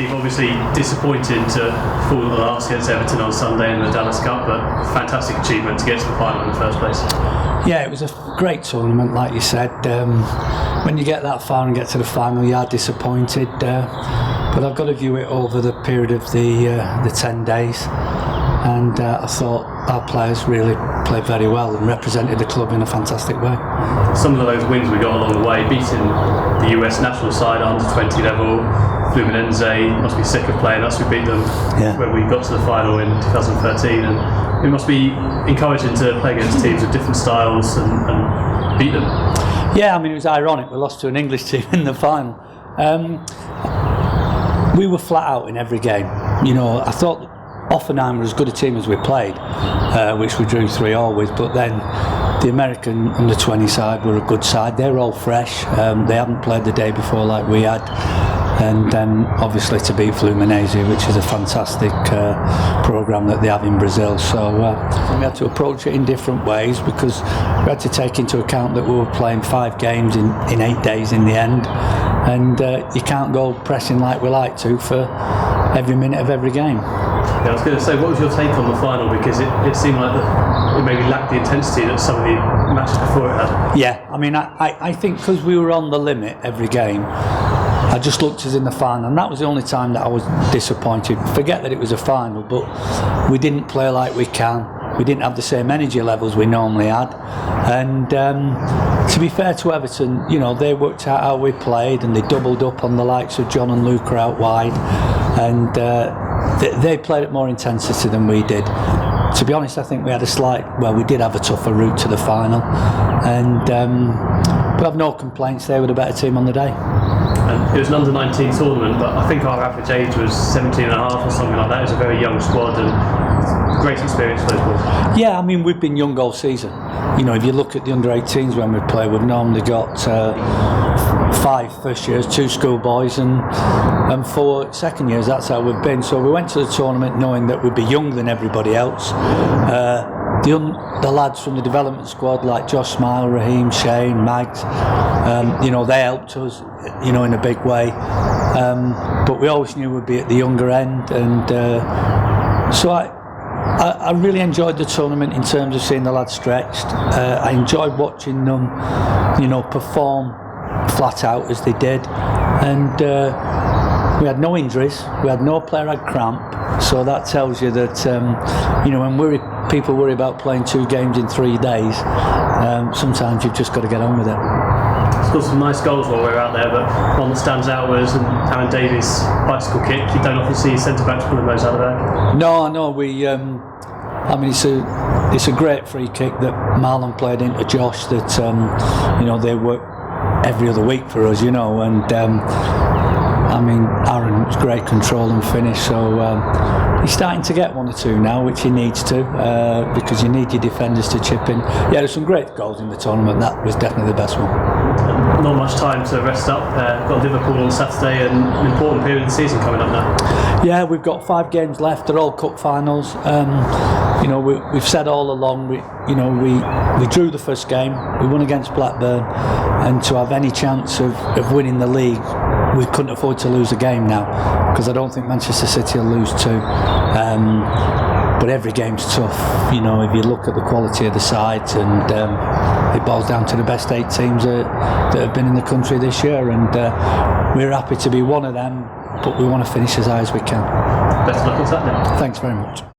Steve, obviously disappointed to fall at the last against Everton on Sunday in the Dallas Cup, but fantastic achievement to get to the final in the first place. Yeah, it was a great tournament, like you said. When you get that far and get to the final, you are disappointed. But I've got to view it over the period of the 10 days. And I thought our players really played very well and represented the club in a fantastic way. Some of those wins we got along the way, beating the US national side under 20 level, Fluminense must be sick of playing us. We beat them when we got to the final in 2013, and it must be encouraging to play against teams with different styles and beat them. Yeah, I mean, it was ironic. We lost to an English team in the final. We were flat out in every game. You know, I thought Offenheim were as good a team as we played, which we drew 3-3 with, but then the American under-20 side were a good side. They were all fresh. They hadn't played the day before like we had. And then obviously to beat Fluminense, which is a fantastic programme that they have in Brazil. So we had to approach it in different ways, because we had to take into account that we were playing 5 games in 8 days in the end, and you can't go pressing like we like to for every minute of every game. Yeah, I was going to say, what was your take on the final? Because it seemed like it maybe lacked the intensity that some of the matches before it had. Yeah, I mean, I think because we were on the limit every game, I just looked at us in the final, and that was the only time that I was disappointed. Forget that it was a final, but we didn't play like we can. We didn't have the same energy levels we normally had. And to be fair to Everton, you know, they worked out how we played, and they doubled up on the likes of John and Luca out wide, and they played at more intensity than we did. To be honest, I think we had we did have a tougher route to the final, and we have no complaints. They were the better team on the day. It was an under-19 tournament, but I think our average age was 17 and a half or something like that. It was a very young squad and great experience for those boys. Yeah, I mean, we've been young all season. You know, if you look at the under-18s when we play, we've normally got 5 first years, 2 schoolboys and 4 second years. That's how we've been. So we went to the tournament knowing that we'd be younger than everybody else. The lads from the development squad like Josh Smile, Raheem, Shane, Mags, you know, they helped us, you know, in a big way. But we always knew we'd be at the younger end, and so I really enjoyed the tournament in terms of seeing the lads stretched. I enjoyed watching them, you know, perform flat out as they did, and we had no injuries. We had no player had cramp, so that tells you that you know, when people worry about playing 2 games in 3 days, sometimes you've just got to get on with it. Scored some nice goals while we were out there, but one that stands out was Aaron Davies' bicycle kick. You don't often see centre-backs pulling those out of there. No, we. I mean, it's a great free kick that Marlon played into Josh. That you know, they work every other week for us, you know, and I mean, Aaron was great control and finish. So he's starting to get 1 or 2 now, which he needs to, because you need your defenders to chip in. Yeah, there's some great goals in the tournament. That was definitely the best one. Not much time to rest up. Got Liverpool on Saturday, and an important period of the season coming up now. Yeah, we've got 5 games left. They're all cup finals. You know, we've said all along, we drew the first game. We won against Blackburn, and to have any chance of winning the league, we couldn't afford to lose a game now, because I don't think Manchester City will lose 2. But every game's tough. You know, if you look at the quality of the sides, and it boils down to the best 8 teams that have been in the country this year, and we're happy to be one of them, but we want to finish as high as we can. Best of luck on Saturday. Thanks very much.